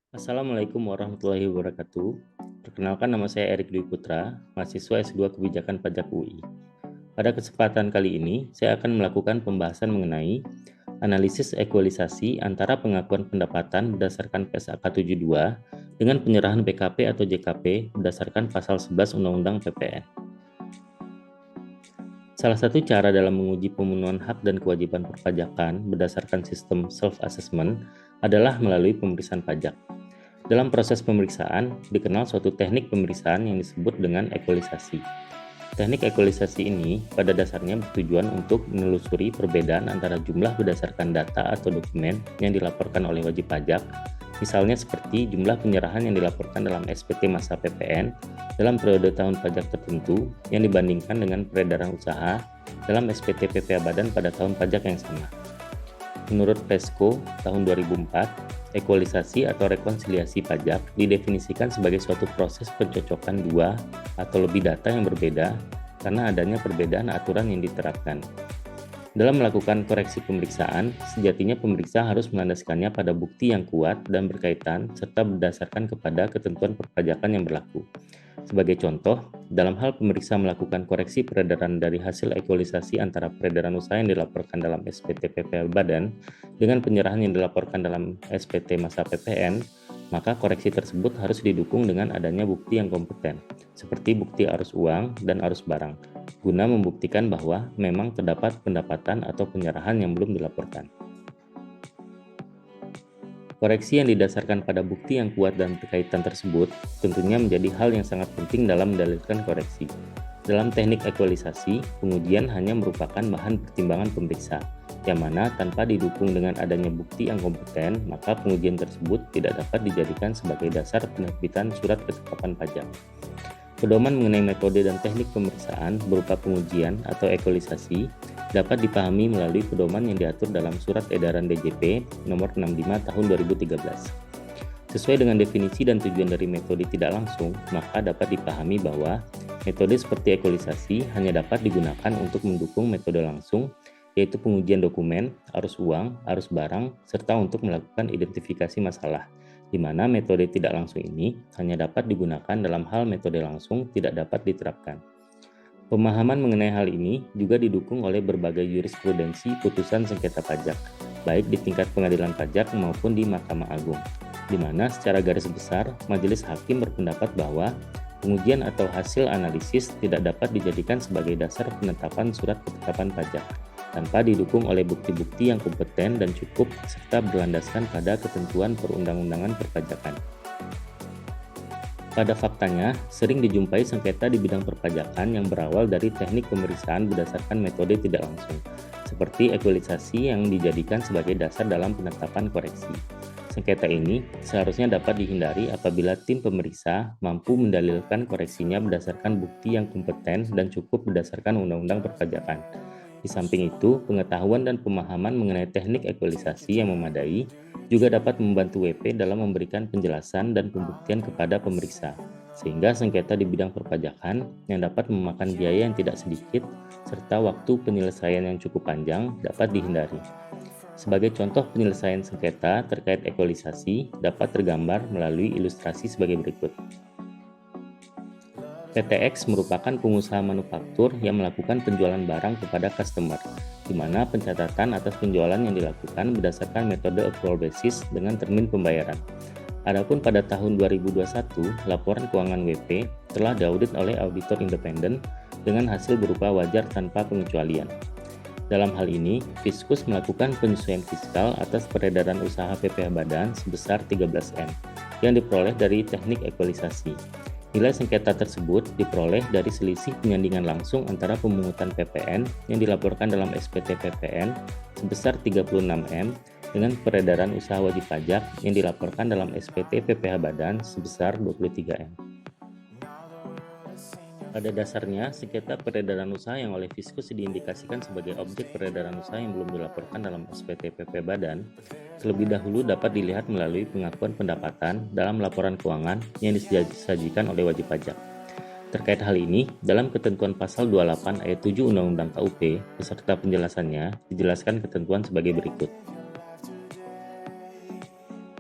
Assalamualaikum warahmatullahi wabarakatuh. Perkenalkan, nama saya Erik Dwi Putra, mahasiswa S2 Kebijakan Pajak UI. Pada kesempatan kali ini, saya akan melakukan pembahasan mengenai analisis ekualisasi antara pengakuan pendapatan berdasarkan PSAK 72 dengan penyerahan BKP atau JKP berdasarkan pasal 11 Undang-Undang PPN. Salah satu cara dalam menguji pemenuhan hak dan kewajiban perpajakan berdasarkan sistem self-assessment adalah melalui pemeriksaan pajak. Dalam proses pemeriksaan, dikenal suatu teknik pemeriksaan yang disebut dengan ekualisasi. Teknik ekualisasi ini pada dasarnya bertujuan untuk menelusuri perbedaan antara jumlah berdasarkan data atau dokumen yang dilaporkan oleh wajib pajak, misalnya seperti jumlah penyerahan yang dilaporkan dalam SPT masa PPN dalam periode tahun pajak tertentu yang dibandingkan dengan peredaran usaha dalam SPT PPA Badan pada tahun pajak yang sama. Menurut PESCO tahun 2004, ekualisasi atau rekonsiliasi pajak didefinisikan sebagai suatu proses pencocokan dua atau lebih data yang berbeda karena adanya perbedaan aturan yang diterapkan. Dalam melakukan koreksi pemeriksaan, sejatinya pemeriksa harus melandaskannya pada bukti yang kuat dan berkaitan serta berdasarkan kepada ketentuan perpajakan yang berlaku. Sebagai contoh, dalam hal pemeriksa melakukan koreksi peredaran dari hasil ekualisasi antara peredaran usaha yang dilaporkan dalam SPT PPA Badan dengan penyerahan yang dilaporkan dalam SPT masa PPN, maka koreksi tersebut harus didukung dengan adanya bukti yang kompeten, seperti bukti arus uang dan arus barang, guna membuktikan bahwa memang terdapat pendapatan atau penyerahan yang belum dilaporkan. Koreksi yang didasarkan pada bukti yang kuat dan berkaitan tersebut tentunya menjadi hal yang sangat penting dalam mendalilkan koreksi. Dalam teknik ekualisasi, pengujian hanya merupakan bahan pertimbangan pemeriksa, yang mana tanpa didukung dengan adanya bukti yang kompeten, maka pengujian tersebut tidak dapat dijadikan sebagai dasar penerbitan surat ketetapan pajak. Pedoman mengenai metode dan teknik pemeriksaan berupa pengujian atau ekualisasi dapat dipahami melalui pedoman yang diatur dalam Surat Edaran DJP nomor 65 tahun 2013. Sesuai dengan definisi dan tujuan dari metode tidak langsung, maka dapat dipahami bahwa metode seperti ekualisasi hanya dapat digunakan untuk mendukung metode langsung, yaitu pengujian dokumen, arus uang, arus barang, serta untuk melakukan identifikasi masalah, di mana metode tidak langsung ini hanya dapat digunakan dalam hal metode langsung tidak dapat diterapkan. Pemahaman mengenai hal ini juga didukung oleh berbagai jurisprudensi putusan sengketa pajak, baik di tingkat pengadilan pajak maupun di Mahkamah Agung, di mana secara garis besar majelis hakim berpendapat bahwa pengujian atau hasil analisis tidak dapat dijadikan sebagai dasar penetapan surat ketetapan pajak, tanpa didukung oleh bukti-bukti yang kompeten dan cukup serta berlandaskan pada ketentuan perundang-undangan perpajakan. Pada faktanya, sering dijumpai sengketa di bidang perpajakan yang berawal dari teknik pemeriksaan berdasarkan metode tidak langsung, seperti ekualisasi yang dijadikan sebagai dasar dalam penetapan koreksi. Sengketa ini seharusnya dapat dihindari apabila tim pemeriksa mampu mendalilkan koreksinya berdasarkan bukti yang kompeten dan cukup berdasarkan undang-undang perpajakan. Di samping itu, pengetahuan dan pemahaman mengenai teknik ekualisasi yang memadai juga dapat membantu WP dalam memberikan penjelasan dan pembuktian kepada pemeriksa, sehingga sengketa di bidang perpajakan yang dapat memakan biaya yang tidak sedikit serta waktu penyelesaian yang cukup panjang dapat dihindari. Sebagai contoh penyelesaian sengketa terkait ekualisasi dapat tergambar melalui ilustrasi sebagai berikut. PTX merupakan pengusaha manufaktur yang melakukan penjualan barang kepada customer, di mana pencatatan atas penjualan yang dilakukan berdasarkan metode accrual basis dengan termin pembayaran. Adapun pada tahun 2021, laporan keuangan WP telah diaudit oleh auditor independen dengan hasil berupa wajar tanpa pengecualian. Dalam hal ini, Fiskus melakukan penyesuaian fiskal atas peredaran usaha PPA Badan sebesar 13M yang diperoleh dari teknik ekualisasi. Nilai sengketa tersebut diperoleh dari selisih penyandingan langsung antara pemungutan PPN yang dilaporkan dalam SPT PPN sebesar 36M dengan peredaran usaha wajib pajak yang dilaporkan dalam SPT PPH Badan sebesar 23M. Pada dasarnya, sengketa peredaran usaha yang oleh Fiskus diindikasikan sebagai objek peredaran usaha yang belum dilaporkan dalam SPT PP Badan, terlebih dahulu dapat dilihat melalui pengakuan pendapatan dalam laporan keuangan yang disajikan oleh wajib pajak. Terkait hal ini, dalam ketentuan pasal 28 ayat 7 Undang-Undang KUP, beserta penjelasannya, dijelaskan ketentuan sebagai berikut.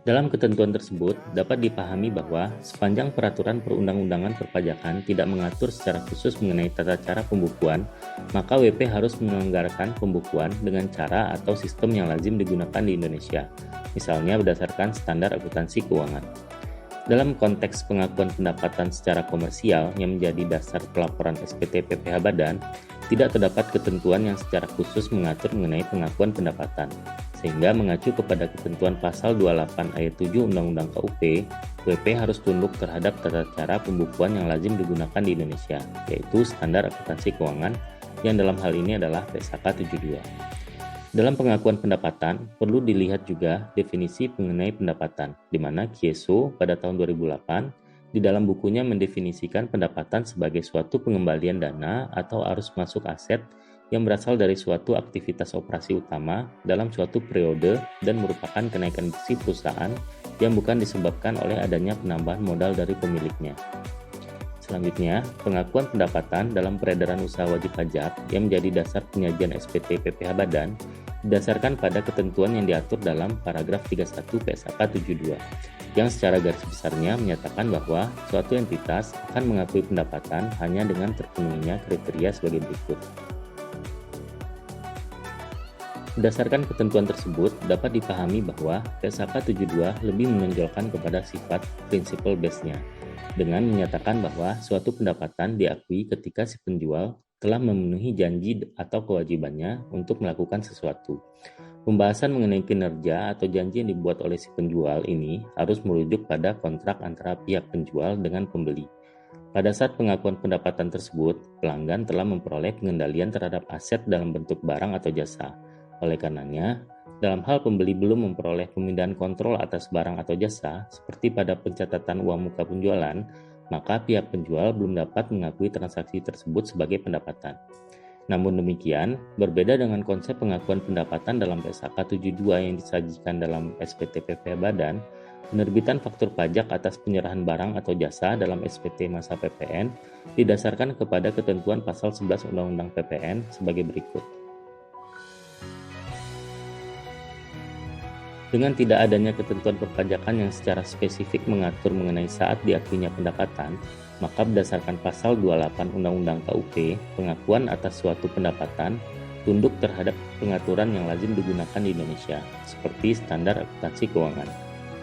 Dalam ketentuan tersebut, dapat dipahami bahwa sepanjang peraturan perundang-undangan perpajakan tidak mengatur secara khusus mengenai tata cara pembukuan, maka WP harus menyelenggarakan pembukuan dengan cara atau sistem yang lazim digunakan di Indonesia, misalnya berdasarkan standar akuntansi keuangan. Dalam konteks pengakuan pendapatan secara komersial yang menjadi dasar pelaporan SPT PPh Badan, tidak terdapat ketentuan yang secara khusus mengatur mengenai pengakuan pendapatan, sehingga mengacu kepada ketentuan pasal 28 ayat 7 Undang-Undang KUP, WP harus tunduk terhadap tata cara pembukuan yang lazim digunakan di Indonesia, yaitu standar akuntansi keuangan yang dalam hal ini adalah PSAK 72. Dalam pengakuan pendapatan, perlu dilihat juga definisi mengenai pendapatan, di mana Kieso pada tahun 2008 di dalam bukunya mendefinisikan pendapatan sebagai suatu pengembalian dana atau arus masuk aset yang berasal dari suatu aktivitas operasi utama dalam suatu periode dan merupakan kenaikan bersih perusahaan yang bukan disebabkan oleh adanya penambahan modal dari pemiliknya. Selanjutnya, pengakuan pendapatan dalam peredaran usaha wajib pajak yang menjadi dasar penyajian SPT PPh Badan didasarkan pada ketentuan yang diatur dalam paragraf 31 PSAK 72 yang secara garis besarnya menyatakan bahwa suatu entitas akan mengakui pendapatan hanya dengan terpenuhinya kriteria sebagai berikut. Berdasarkan ketentuan tersebut, dapat dipahami bahwa PSAK 72 lebih menonjolkan kepada sifat principle base-nya, dengan menyatakan bahwa suatu pendapatan diakui ketika si penjual telah memenuhi janji atau kewajibannya untuk melakukan sesuatu. Pembahasan mengenai kinerja atau janji yang dibuat oleh si penjual ini harus merujuk pada kontrak antara pihak penjual dengan pembeli. Pada saat pengakuan pendapatan tersebut, pelanggan telah memperoleh pengendalian terhadap aset dalam bentuk barang atau jasa. Oleh karenanya, dalam hal pembeli belum memperoleh pemindahan kontrol atas barang atau jasa, seperti pada pencatatan uang muka penjualan, maka pihak penjual belum dapat mengakui transaksi tersebut sebagai pendapatan. Namun demikian, berbeda dengan konsep pengakuan pendapatan dalam PSAK 72 yang disajikan dalam SPT PPh Badan, penerbitan faktur pajak atas penyerahan barang atau jasa dalam SPT masa PPN didasarkan kepada ketentuan pasal 11 Undang-Undang PPN sebagai berikut. Dengan tidak adanya ketentuan perpajakan yang secara spesifik mengatur mengenai saat diakuinya pendapatan, maka berdasarkan pasal 28 Undang-Undang KUP, pengakuan atas suatu pendapatan tunduk terhadap pengaturan yang lazim digunakan di Indonesia, seperti standar akuntansi keuangan.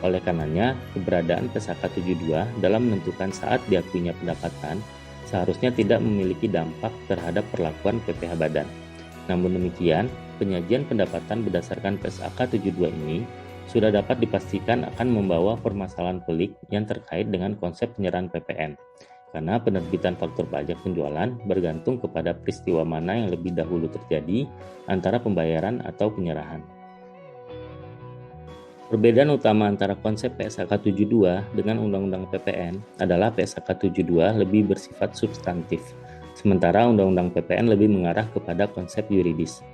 Oleh karenanya, keberadaan PSAK 72 dalam menentukan saat diakuinya pendapatan seharusnya tidak memiliki dampak terhadap perlakuan PPh Badan. Namun demikian, penyajian pendapatan berdasarkan PSAK 72 ini sudah dapat dipastikan akan membawa permasalahan pelik yang terkait dengan konsep penyerahan PPN, karena penerbitan faktur pajak penjualan bergantung kepada peristiwa mana yang lebih dahulu terjadi antara pembayaran atau penyerahan. Perbedaan utama antara konsep PSAK 72 dengan Undang-Undang PPN adalah PSAK 72 lebih bersifat substantif, sementara Undang-Undang PPN lebih mengarah kepada konsep yuridis.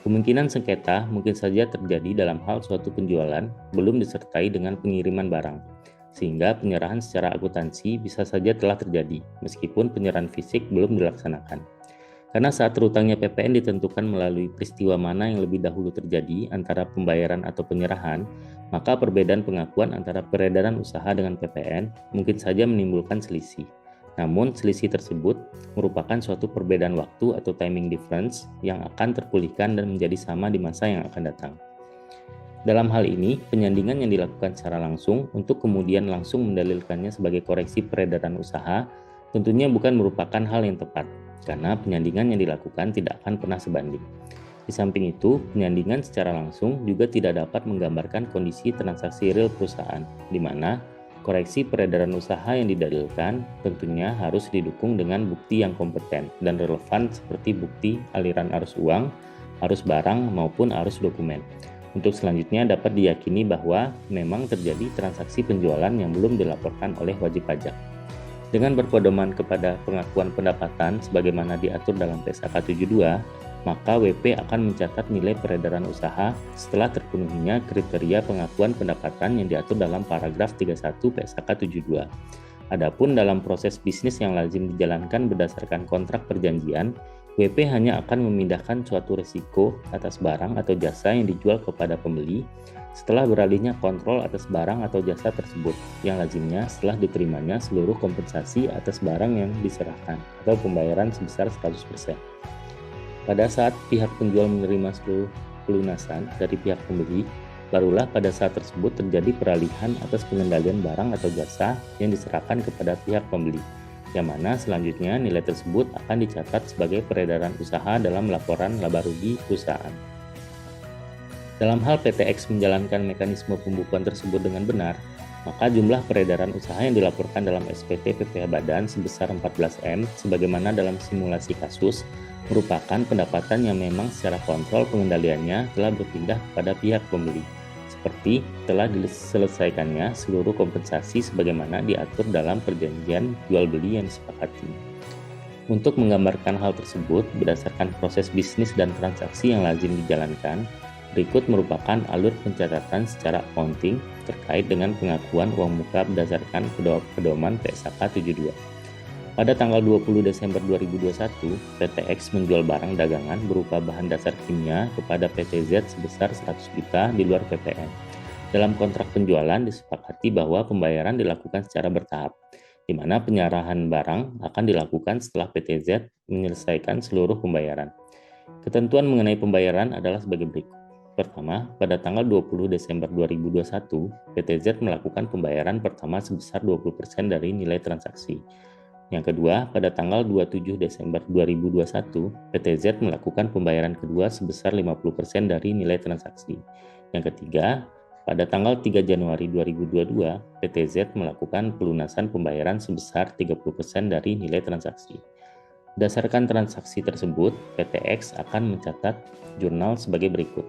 Kemungkinan sengketa mungkin saja terjadi dalam hal suatu penjualan belum disertai dengan pengiriman barang, sehingga penyerahan secara akuntansi bisa saja telah terjadi, meskipun penyerahan fisik belum dilaksanakan. Karena saat terutangnya PPN ditentukan melalui peristiwa mana yang lebih dahulu terjadi antara pembayaran atau penyerahan, maka perbedaan pengakuan antara peredaran usaha dengan PPN mungkin saja menimbulkan selisih. Namun, selisih tersebut merupakan suatu perbedaan waktu atau timing difference yang akan terpulihkan dan menjadi sama di masa yang akan datang. Dalam hal ini, penyandingan yang dilakukan secara langsung untuk kemudian langsung mendalilkannya sebagai koreksi peredaran usaha tentunya bukan merupakan hal yang tepat, karena penyandingan yang dilakukan tidak akan pernah sebanding. Di samping itu, penyandingan secara langsung juga tidak dapat menggambarkan kondisi transaksi real perusahaan, di mana koreksi peredaran usaha yang didalilkan tentunya harus didukung dengan bukti yang kompeten dan relevan seperti bukti aliran arus uang, arus barang, maupun arus dokumen. Untuk selanjutnya dapat diyakini bahwa memang terjadi transaksi penjualan yang belum dilaporkan oleh wajib pajak. Dengan berpedoman kepada pengakuan pendapatan sebagaimana diatur dalam PSAK 72, maka WP akan mencatat nilai peredaran usaha setelah terpenuhinya kriteria pengakuan pendapatan yang diatur dalam paragraf 31 PSAK 72. Adapun dalam proses bisnis yang lazim dijalankan berdasarkan kontrak perjanjian, WP hanya akan memindahkan suatu risiko atas barang atau jasa yang dijual kepada pembeli setelah beralihnya kontrol atas barang atau jasa tersebut, yang lazimnya setelah diterimanya seluruh kompensasi atas barang yang diserahkan atau pembayaran sebesar 100%. Pada saat pihak penjual menerima seluruh pelunasan dari pihak pembeli, barulah pada saat tersebut terjadi peralihan atas pengendalian barang atau jasa yang diserahkan kepada pihak pembeli, yang mana selanjutnya nilai tersebut akan dicatat sebagai peredaran usaha dalam laporan laba rugi perusahaan. Dalam hal PTX menjalankan mekanisme pembukuan tersebut dengan benar, maka jumlah peredaran usaha yang dilaporkan dalam SPT PPh Badan sebesar 14M sebagaimana dalam simulasi kasus merupakan pendapatan yang memang secara kontrol pengendaliannya telah berpindah kepada pihak pembeli, seperti telah diselesaikannya seluruh kompensasi sebagaimana diatur dalam perjanjian jual beli yang disepakati. Untuk menggambarkan hal tersebut berdasarkan proses bisnis dan transaksi yang lazim dijalankan, berikut merupakan alur pencatatan secara accounting terkait dengan pengakuan uang muka berdasarkan pedoman PSAK 72. Pada tanggal 20 Desember 2021, PTX menjual barang dagangan berupa bahan dasar kimia kepada PTZ sebesar 100 juta di luar PPN. Dalam kontrak penjualan disepakati bahwa pembayaran dilakukan secara bertahap, di mana penyerahan barang akan dilakukan setelah PTZ menyelesaikan seluruh pembayaran. Ketentuan mengenai pembayaran adalah sebagai berikut. Pertama, pada tanggal 20 Desember 2021, PTZ melakukan pembayaran pertama sebesar 20% dari nilai transaksi. Yang kedua, pada tanggal 27 Desember 2021, PTZ melakukan pembayaran kedua sebesar 50% dari nilai transaksi. Yang ketiga, pada tanggal 3 Januari 2022, PTZ melakukan pelunasan pembayaran sebesar 30% dari nilai transaksi. Berdasarkan transaksi tersebut, PTX akan mencatat jurnal sebagai berikut.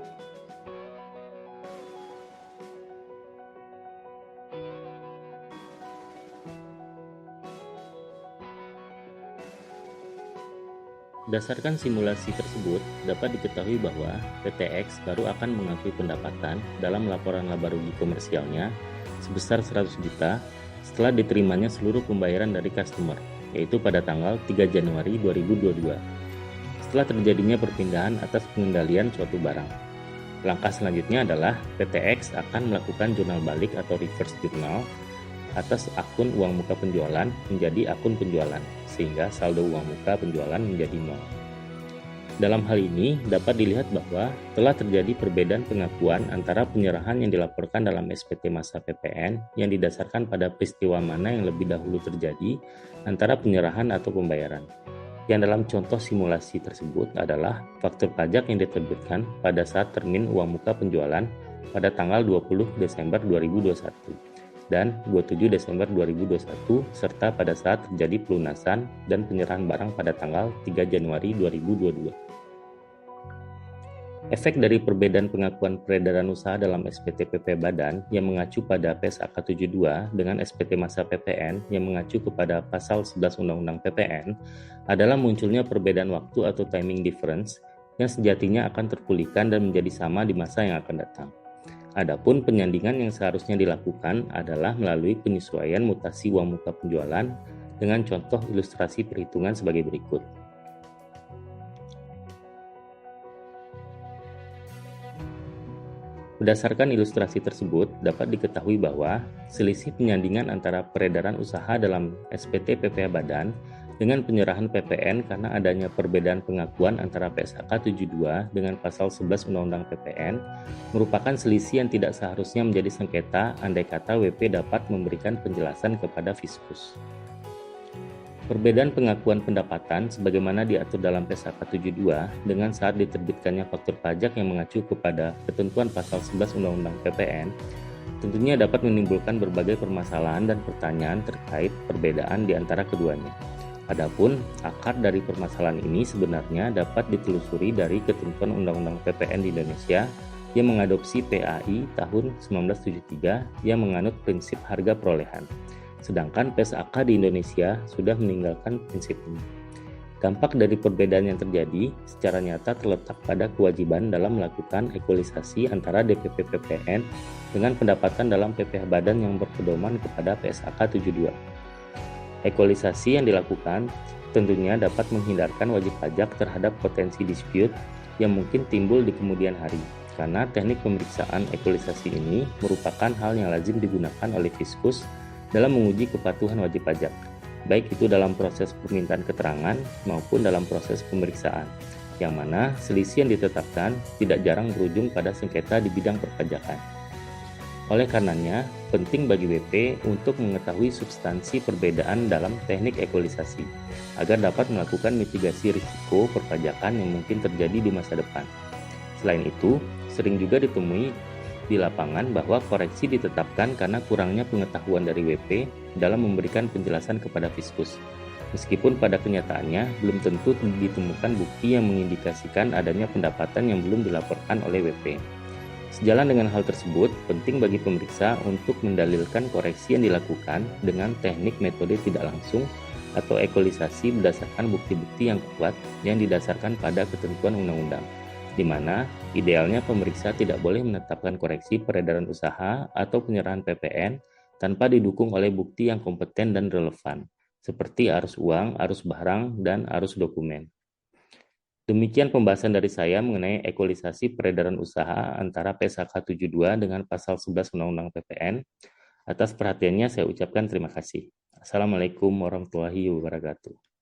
Berdasarkan simulasi tersebut, dapat diketahui bahwa PTX baru akan mengakui pendapatan dalam laporan laba rugi komersialnya sebesar 100 juta setelah diterimanya seluruh pembayaran dari customer, yaitu pada tanggal 3 Januari 2022. Setelah terjadinya perpindahan atas pengendalian suatu barang. Langkah selanjutnya adalah PTX akan melakukan jurnal balik atau reverse journal atas akun uang muka penjualan menjadi akun penjualan, sehingga saldo uang muka penjualan menjadi nol. Dalam hal ini, dapat dilihat bahwa telah terjadi perbedaan pengakuan antara penyerahan yang dilaporkan dalam SPT masa PPN yang didasarkan pada peristiwa mana yang lebih dahulu terjadi antara penyerahan atau pembayaran. Yang dalam contoh simulasi tersebut adalah faktur pajak yang diterbitkan pada saat termin uang muka penjualan pada tanggal 20 Desember 2021. Dan 27 Desember 2021 serta pada saat terjadi pelunasan dan penyerahan barang pada tanggal 3 Januari 2022. Efek dari perbedaan pengakuan peredaran usaha dalam SPT PP Badan yang mengacu pada PSAK 72 dengan SPT masa PPN yang mengacu kepada pasal 11 Undang-Undang PPN adalah munculnya perbedaan waktu atau timing difference yang sejatinya akan terpulihkan dan menjadi sama di masa yang akan datang. Adapun penyandingan yang seharusnya dilakukan adalah melalui penyesuaian mutasi uang muka penjualan dengan contoh ilustrasi perhitungan sebagai berikut. Berdasarkan ilustrasi tersebut, dapat diketahui bahwa selisih penyandingan antara peredaran usaha dalam SPT PPh Badan dengan penyerahan PPN karena adanya perbedaan pengakuan antara PSAK 72 dengan pasal 11 Undang-Undang PPN merupakan selisih yang tidak seharusnya menjadi sengketa andai kata WP dapat memberikan penjelasan kepada Fiskus. Perbedaan pengakuan pendapatan sebagaimana diatur dalam PSAK 72 dengan saat diterbitkannya faktur pajak yang mengacu kepada ketentuan pasal 11 Undang-Undang PPN tentunya dapat menimbulkan berbagai permasalahan dan pertanyaan terkait perbedaan di antara keduanya. Adapun akar dari permasalahan ini sebenarnya dapat ditelusuri dari ketentuan Undang-Undang PPN di Indonesia yang mengadopsi PAI tahun 1973 yang menganut prinsip harga perolehan. Sedangkan PSAK di Indonesia sudah meninggalkan prinsip ini. Dampak dari perbedaan yang terjadi secara nyata terletak pada kewajiban dalam melakukan ekualisasi antara DPP PPN dengan pendapatan dalam PPh Badan yang berpedoman kepada PSAK 72. Ekualisasi yang dilakukan tentunya dapat menghindarkan wajib pajak terhadap potensi dispute yang mungkin timbul di kemudian hari. karena teknik pemeriksaan ekualisasi ini merupakan hal yang lazim digunakan oleh Fiskus dalam menguji kepatuhan wajib pajak, baik itu dalam proses permintaan keterangan maupun dalam proses pemeriksaan, yang mana selisih yang ditetapkan tidak jarang berujung pada sengketa di bidang perpajakan. Oleh karenanya, penting bagi WP untuk mengetahui substansi perbedaan dalam teknik ekualisasi, agar dapat melakukan mitigasi risiko perpajakan yang mungkin terjadi di masa depan. Selain itu, sering juga ditemui di lapangan bahwa koreksi ditetapkan karena kurangnya pengetahuan dari WP dalam memberikan penjelasan kepada Fiskus. Meskipun pada kenyataannya belum tentu ditemukan bukti yang mengindikasikan adanya pendapatan yang belum dilaporkan oleh WP. Sejalan dengan hal tersebut, penting bagi pemeriksa untuk mendalilkan koreksi yang dilakukan dengan teknik metode tidak langsung atau ekualisasi berdasarkan bukti-bukti yang kuat yang didasarkan pada ketentuan undang-undang, di mana idealnya pemeriksa tidak boleh menetapkan koreksi peredaran usaha atau penyerahan PPN tanpa didukung oleh bukti yang kompeten dan relevan, seperti arus uang, arus barang, dan arus dokumen. Demikian pembahasan dari saya mengenai ekualisasi peredaran usaha antara PSAK 72 dengan pasal 11 Undang-Undang PPN. Atas perhatiannya saya ucapkan terima kasih. Assalamualaikum warahmatullahi wabarakatuh.